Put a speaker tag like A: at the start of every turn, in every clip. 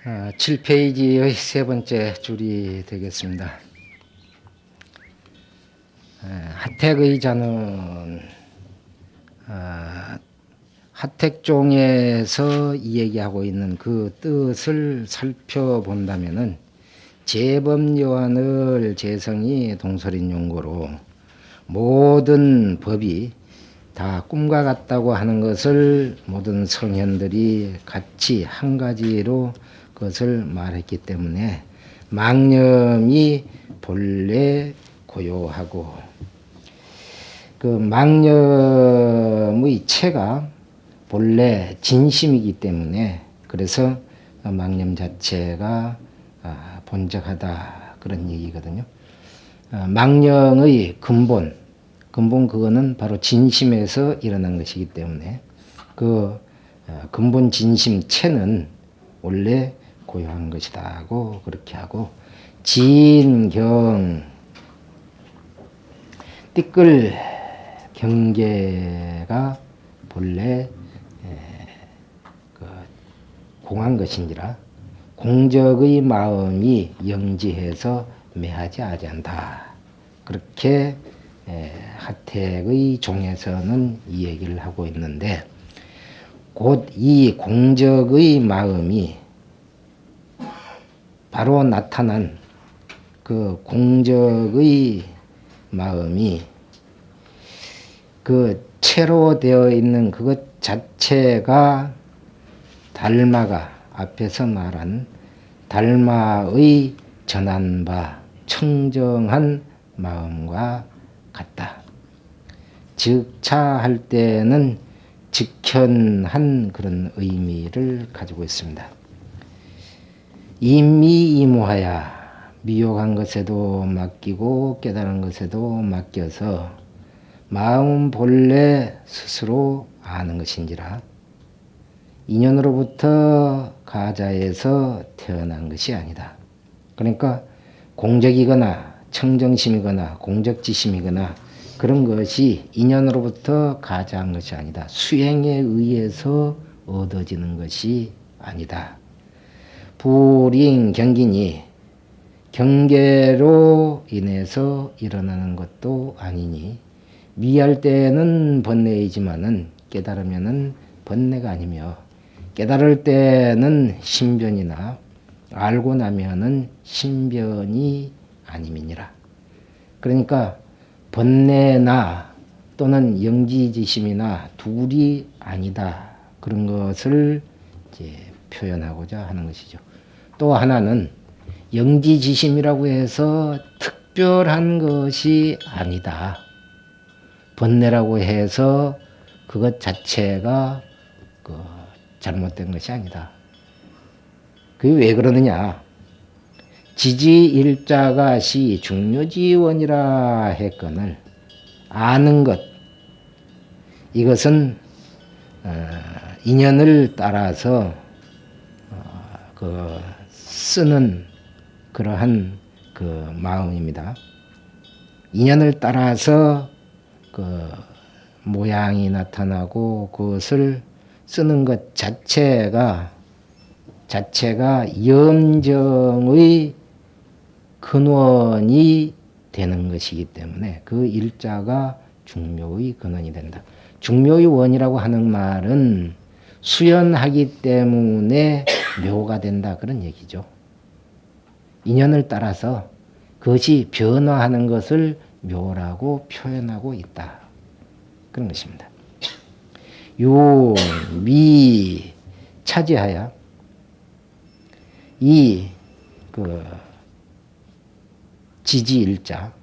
A: 7페이지의 세 번째 줄이 되겠습니다. 하택의 자는 하택종에서 이야기하고 있는 그 뜻을 살펴본다면은 제법요한을 재성이 동설인 용고로 모든 법이 다 꿈과 같다고 하는 것을 모든 성현들이 같이 한 가지로 그것을 말했기 때문에 망념이 본래 고요하고 그 망념의 체가 본래 진심이기 때문에 그래서 망념 자체가 본적하다 그런 얘기거든요. 망령의 근본 그거는 바로 진심에서 일어난 것이기 때문에 그 근본 진심 체는 원래 고요한 것이다고 그렇게 하고 진경 띠끌 경계가 본래 공한 것인지라 공적의 마음이 영지해서 매하지 않다. 그렇게 하택의 종에서는 이 얘기를 하고 있는데 곧 이 공적의 마음이 바로 나타난 그 공적의 마음이 그 체로 되어 있는 그것 자체가 달마가 앞에서 말한 달마의 전한 바 청정한 마음과 같다. 즉차할 때는 직현한 그런 의미를 가지고 있습니다. 임미이무하야 미혹한 것에도 맡기고 깨달은 것에도 맡겨서 마음 본래 스스로 아는 것인지라 인연으로부터 가자에서 태어난 것이 아니다. 그러니까 공적이거나 청정심이거나 공적지심이거나 그런 것이 인연으로부터 가자한 것이 아니다. 수행에 의해서 얻어지는 것이 아니다. 불인 경기니 경계로 인해서 일어나는 것도 아니니 미할 때는 번뇌이지만은 깨달으면은 번뇌가 아니며 깨달을 때는 신변이나 알고 나면은 신변이 아님이니라. 그러니까 번뇌나 또는 영지지심이나 둘이 아니다. 그런 것을 이제 표현하고자 하는 것이죠. 또 하나는 영지지심이라고 해서 특별한 것이 아니다. 번뇌라고 해서 그것 자체가 잘못된 것이 아니다. 그게 왜 그러느냐? 지지일자가 시 중요지원이라 했거늘 아는 것 이것은 인연을 따라서 쓰는 그러한 그 마음입니다. 인연을 따라서 그 모양이 나타나고 그것을 쓰는 것 자체가 염정의 근원이 되는 것이기 때문에 그 일자가 중묘의 근원이 된다. 중묘의 원이라고 하는 말은 수연하기 때문에 묘가 된다 그런 얘기죠. 인연을 따라서 그것이 변화하는 것을 묘라고 표현하고 있다. 그런 것입니다. 미 차지하여 이 지지일자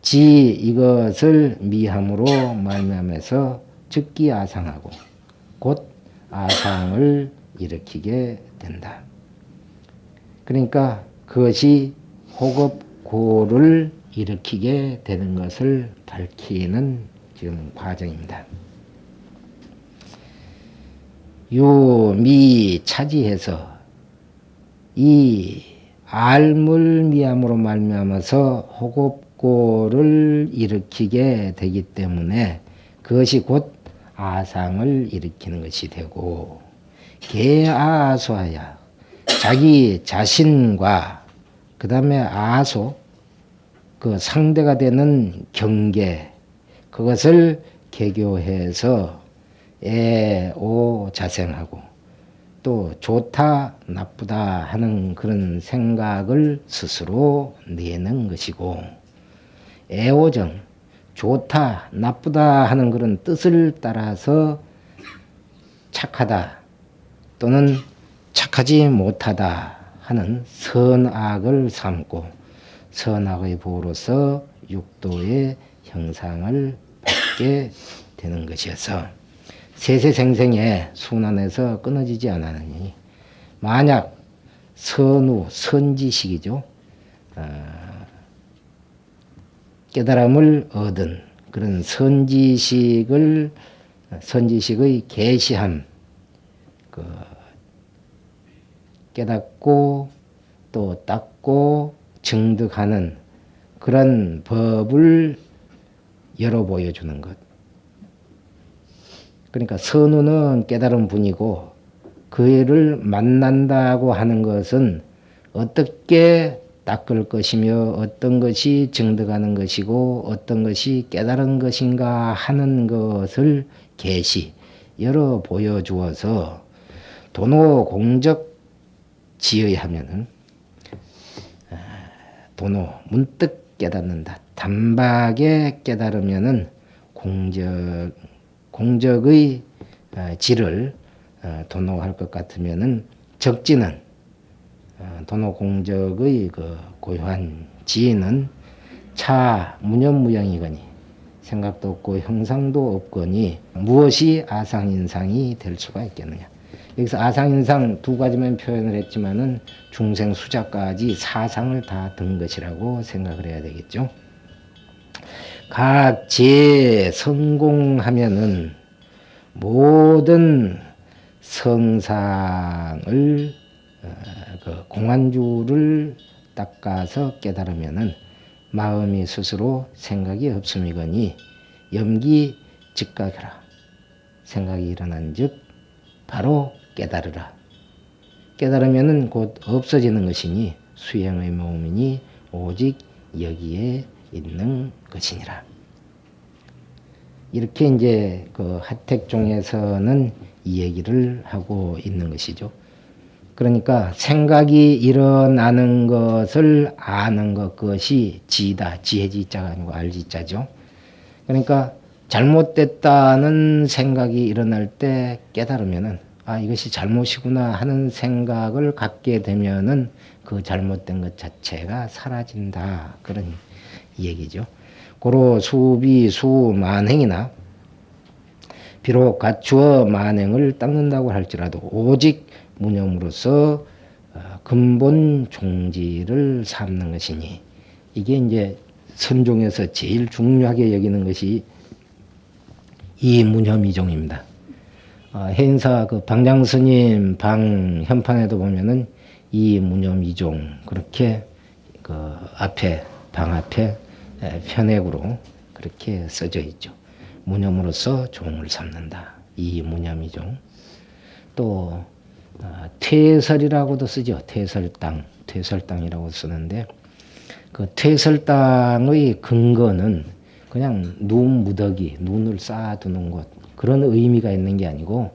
A: 이것을 미함으로 말미암아서 즉기아상하고 곧 아상을 일으키게 된다. 그러니까 그것이 호급고를 일으키게 되는 것을 밝히는 지금 과정입니다. 미 차지해서 이 알물미함으로 말미암아서 호급고를 일으키게 되기 때문에 그것이 곧 아상을 일으키는 것이 되고 개아소하야 자기 자신과 그 다음에 아소, 그 상대가 되는 경계, 그것을 개교해서 애오 자생하고 또 좋다 나쁘다 하는 그런 생각을 스스로 내는 것이고, 애오정, 좋다 나쁘다 하는 그런 뜻을 따라서 착하다 또는 착하지 못하다 하는 선악을 삼고 선악의 보로서 육도의 형상을 받게 되는 것이어서 세세생생의 순환에서 끊어지지 않았느니, 만약 선우 선지식이죠, 깨달음을 얻은 그런 선지식의 계시함, 깨닫고 또 닦고 증득하는 그런 법을 열어 보여주는 것. 그러니까 선우는 깨달은 분이고, 그 애를 만난다고 하는 것은 어떻게 닦을 것이며 어떤 것이 증득하는 것이고 어떤 것이 깨달은 것인가 하는 것을 계시 열어 보여주어서 도노 공적 지의하면은, 도노 문득 깨닫는다, 단박에 깨달으면은 공적의 질을 도노할 것 같으면은, 적지는 도노 공적의 그 고유한 지는 차 무념무양이거니 생각도 없고 형상도 없거니 무엇이 아상인상이 될 수가 있겠느냐. 여기서 아상인상 두 가지만 표현을 했지만은 중생 수자까지 사상을 다 든 것이라고 생각을 해야 되겠죠. 각 제 성공하면은 모든 성상을 그 공안주를 닦아서 깨달으면은 마음이 스스로 생각이 없음이거니 염기 즉각이라. 생각이 일어난즉 바로 깨달으라. 깨달으면은 곧 없어지는 것이니 수행의 몸이니 오직 여기에 있는 것이니라. 이렇게 이제 그 하택종에서는 이 얘기를 하고 있는 것이죠. 그러니까 생각이 일어나는 것을 아는 것, 그것이 지다. 지혜지자가 아니고 알지자죠. 그러니까 잘못됐다는 생각이 일어날 때 깨달으면은, 아, 이것이 잘못이구나 하는 생각을 갖게 되면은 그 잘못된 것 자체가 사라진다. 그런 얘기죠. 고로 수비 수만행이나 비록 갖추어 만행을 닦는다고 할지라도 오직 무념으로서 근본 종지를 삼는 것이니, 이게 이제 선종에서 제일 중요하게 여기는 것이 이 무념이종입니다. 해인사 그 방장스님 방 현판에도 보면은 이 무념이종 그렇게 그 앞에 방 앞에 편액으로 그렇게 써져 있죠. 무념으로서 종을 삼는다. 이 무념이종. 또 퇴설이라고도 쓰죠. 퇴설당이라고 쓰는데, 그 퇴설당의 근거는 그냥 눈 무더기, 눈을 쌓아두는 것, 그런 의미가 있는 게 아니고,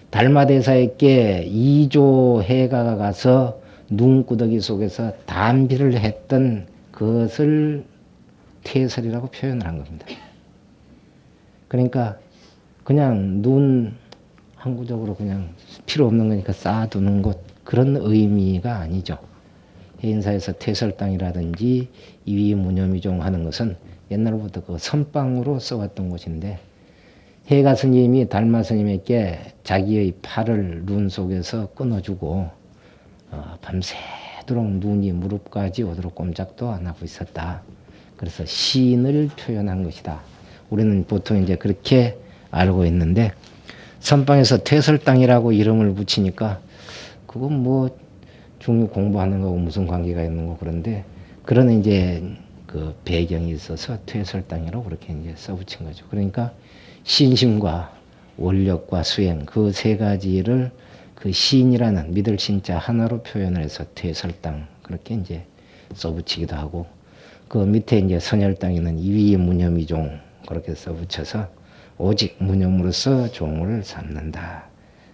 A: 달마대사에게 2조 해가가 가서 눈구더기 속에서 담비를 했던 그것을 퇴설이라고 표현을 한 겁니다. 그러니까 그냥 눈 항구적으로 그냥 필요 없는 거니까 쌓아두는 것, 그런 의미가 아니죠. 해인사에서 퇴설당이라든지 이위무념이종 하는 것은 옛날부터 그 선방으로 써왔던 것인데, 해가 스님이 달마 스님에게 자기의 팔을 눈 속에서 끊어주고 밤새도록 눈이 무릎까지 오도록 꼼짝도 안 하고 있었다. 그래서 신을 표현한 것이다. 우리는 보통 이제 그렇게 알고 있는데, 선방에서 퇴설당이라고 이름을 붙이니까 그건 뭐 중요 공부하는 거하고 무슨 관계가 있는 거, 그런데 그런 이제 그 배경이 있어서 퇴설당이라고 그렇게 이제 써붙인 거죠. 그러니까 신심과 원력과 수행 그 세 가지를 그 시인이라는 믿을 신자 하나로 표현을 해서 퇴설당 그렇게 이제 써붙이기도 하고, 그 밑에 이제 선열당에는 이위 무념이종 그렇게 써붙여서 오직 무념으로서 종을 삼는다.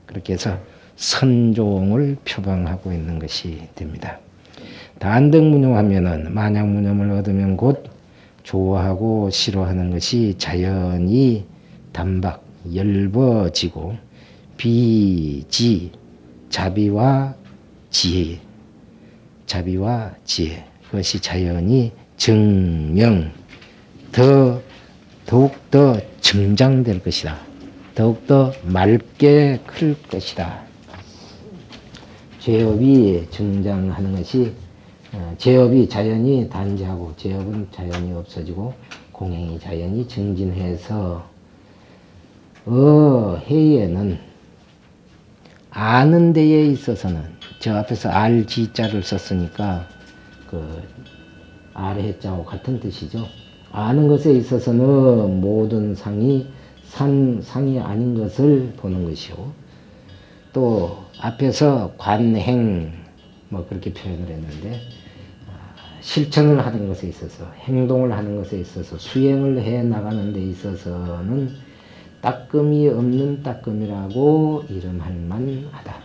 A: 그렇게 해서 선종을 표방하고 있는 것이 됩니다. 단등무념하면은 만약무념을 얻으면 곧 좋아하고 싫어하는 것이 자연히 단박 열버지고 비지 자비와 지혜 그것이 자연히 증명 더욱더 증장될 것이다. 더욱더 맑게 클 것이다. 죄업이 증장하는 것이 죄업이 자연히 단지하고 죄업은 자연히 없어지고 공행이 자연히 증진해서 해에는 아는 데에 있어서는 저 앞에서 알지자를 썼으니까 그 알해자하고 같은 뜻이죠. 아는 것에 있어서는 모든 상이 상이 아닌 것을 보는 것이요. 또 앞에서 관행 뭐 그렇게 표현을 했는데 실천을 하는 것에 있어서 행동을 하는 것에 있어서 수행을 해 나가는 데 있어서는 따끔이 없는 따끔이라고 이름할 만하다.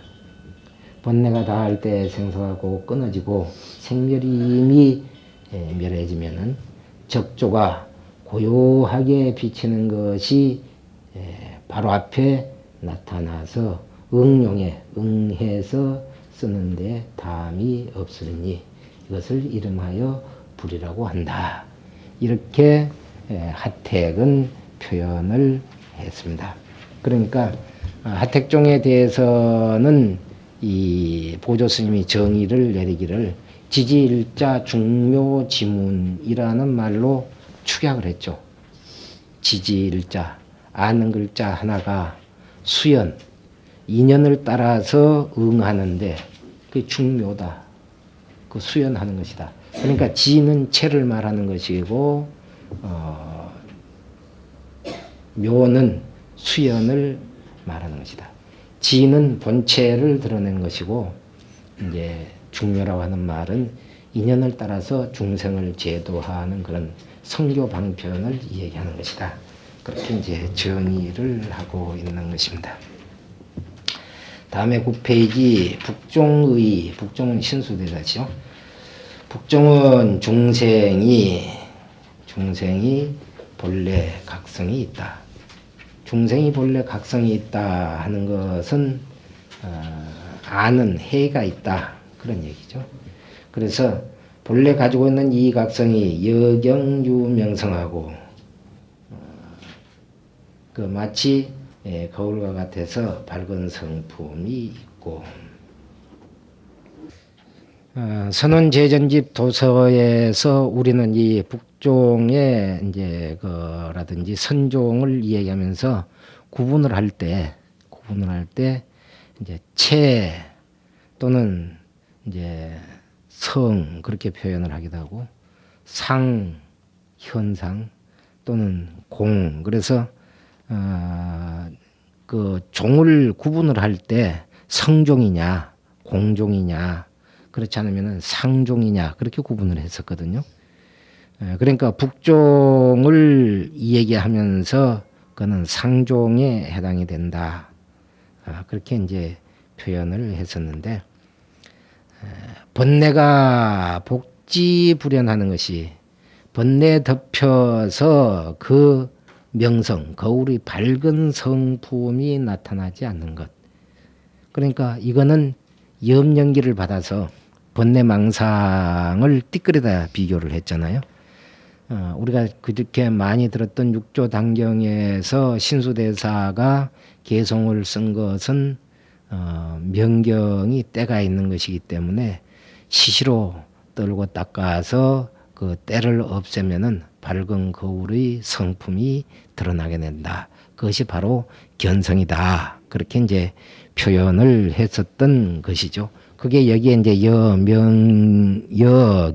A: 번뇌가 다할 때 생사하고 끊어지고 생멸이 이미 멸해지면은 적조가 고요하게 비치는 것이 바로 앞에 나타나서 응해서 쓰는데 담이 없으니 이것을 이름하여 불이라고 한다. 이렇게 하택은 표현을 했습니다. 그러니까 하택종에 대해서는 이 보조스님이 정의를 내리기를 지지일자 중묘지문이라는 말로 축약을 했죠. 지지일자, 아는 글자 하나가 수연, 인연을 따라서 응하는데 그게 중묘다. 그 수연하는 것이다. 그러니까 지는 체를 말하는 것이고 묘는 수연을 말하는 것이다. 지는 본체를 드러내는 것이고 이제 중묘라고 하는 말은 인연을 따라서 중생을 제도하는 그런 성교 방편을 얘기하는 것이다. 그렇게 이제 정의를 하고 있는 것입니다. 다음에 9페이지 북종은 신수대사죠. 북종은 중생이 본래 각성이 있다. 중생이 본래 각성이 있다 하는 것은 아는 해가 있다 그런 얘기죠. 그래서 본래 가지고 있는 이 각성이 여경유명성하고 그 마치 거울과 같아서 밝은 성품이 있고 선원제전집 도서에서 우리는 이 북종의 이제 그라든지 선종을 이야기하면서 구분을 할 때 이제 체 또는 이제 성 그렇게 표현을 하기도 하고 상, 현상 또는 공 그래서 그 종을 구분을 할 때 성종이냐 공종이냐 그렇지 않으면 상종이냐 그렇게 구분을 했었거든요. 그러니까 북종을 얘기하면서 그는 상종에 해당이 된다. 그렇게 이제 표현을 했었는데 번뇌가 복지불연하는 것이 번뇌 덮여서 그 명성, 거울이 밝은 성품이 나타나지 않는 것. 그러니까 이거는 염연기를 받아서 번뇌망상을 띠끌에다 비교를 했잖아요. 우리가 그렇게 많이 들었던 육조단경에서 신수대사가 개송을 쓴 것은 명경이 때가 있는 것이기 때문에 시시로 떨고 닦아서 그 때를 없애면은 밝은 거울의 성품이 드러나게 된다. 그것이 바로 견성이다. 그렇게 이제 표현을 했었던 것이죠. 그게 여기에 이제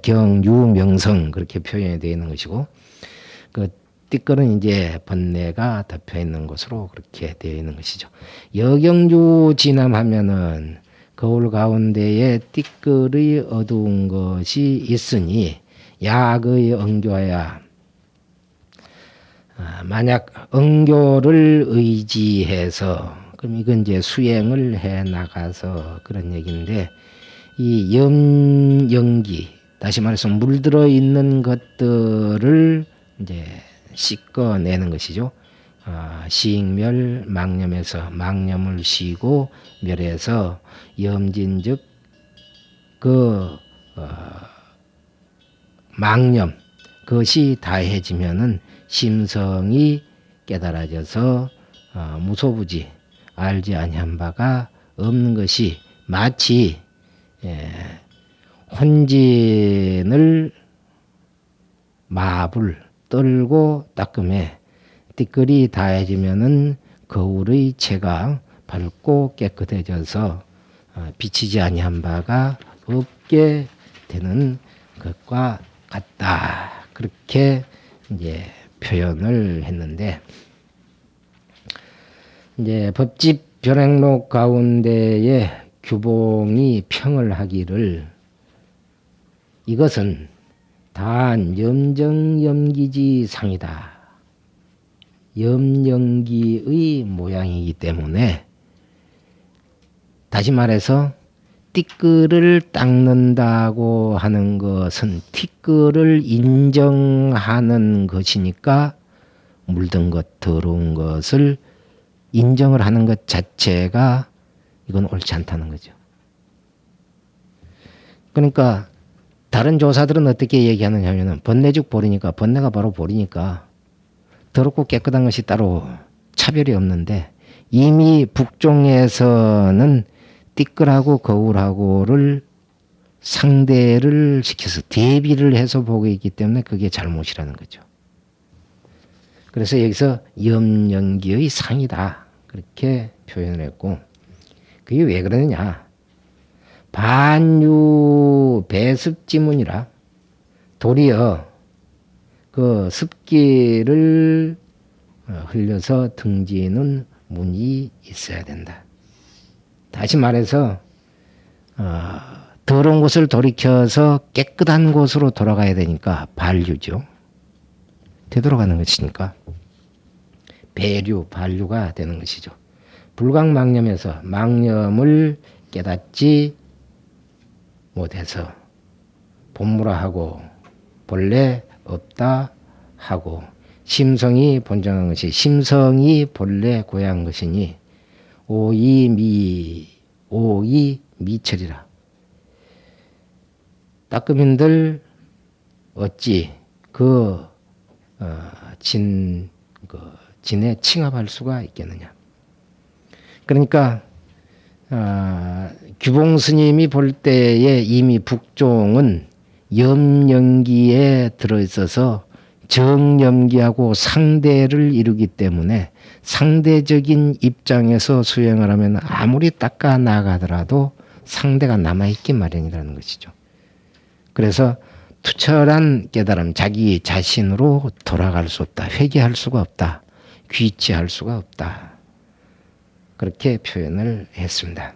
A: 여경유명성 그렇게 표현이 되어 있는 것이고, 그 띠끌은 이제 번뇌가 덮여 있는 것으로 그렇게 되어 있는 것이죠. 여경주 진함하면은 거울 가운데에 띠끌의 어두운 것이 있으니 약의 응교야. 만약 응교를 의지해서 그럼 이건 이제 수행을 해 나가서 그런 얘기인데 이 염연기 다시 말해서 물들어 있는 것들을 이제 씻어내는 것이죠. 시익멸 망념에서 망념을 쉬고 멸해서 염진 즉 그 망념 그것이 다해지면은 심성이 깨달아져서 무소부지 알지 아니한 바가 없는 것이 마치 혼진을 마불 떨고 닦음에 띠끌이 다해지면은 거울의 채가 밝고 깨끗해져서 비치지 아니한 바가 없게 되는 것과 같다. 그렇게 이제 표현을 했는데 이제 법집 변행록 가운데에 규봉이 평을 하기를 이것은 단 염정염기지 상이다. 염연기의 모양이기 때문에 다시 말해서 띠끌을 닦는다고 하는 것은 티끌을 인정하는 것이니까 물든 것, 더러운 것을 인정을 하는 것 자체가 이건 옳지 않다는 거죠. 그러니까 다른 조사들은 어떻게 얘기하느냐 하면은 번뇌죽 보리니까 번뇌가 바로 보리니까 더럽고 깨끗한 것이 따로 차별이 없는데 이미 북종에서는 띠끌하고 거울하고를 상대를 시켜서 대비를 해서 보고 있기 때문에 그게 잘못이라는 거죠. 그래서 여기서 염연기의 상이다 그렇게 표현을 했고 그게 왜 그러느냐 반유 배습지문이라 도리어 그 습기를 흘려서 등지는 문이 있어야 된다. 다시 말해서 더러운 곳을 돌이켜서 깨끗한 곳으로 돌아가야 되니까 반류죠. 되돌아가는 것이니까 배류, 반류가 되는 것이죠. 불광망념에서 망념을 깨닫지 못해서 본무라 하고 본래 없다 하고 심성이 본정한 것이 심성이 본래 고향한 것이니 오이미철이라. 따끔인들 어찌 진에 칭합할 수가 있겠느냐. 그러니까 규봉 스님이 볼 때에 이미 북종은 염연기에 들어있어서 정염기하고 상대를 이루기 때문에 상대적인 입장에서 수행을 하면 아무리 닦아 나가더라도 상대가 남아있기 마련이라는 것이죠. 그래서 투철한 깨달음, 자기 자신으로 돌아갈 수 없다. 회개할 수가 없다. 귀취할 수가 없다. 그렇게 표현을 했습니다.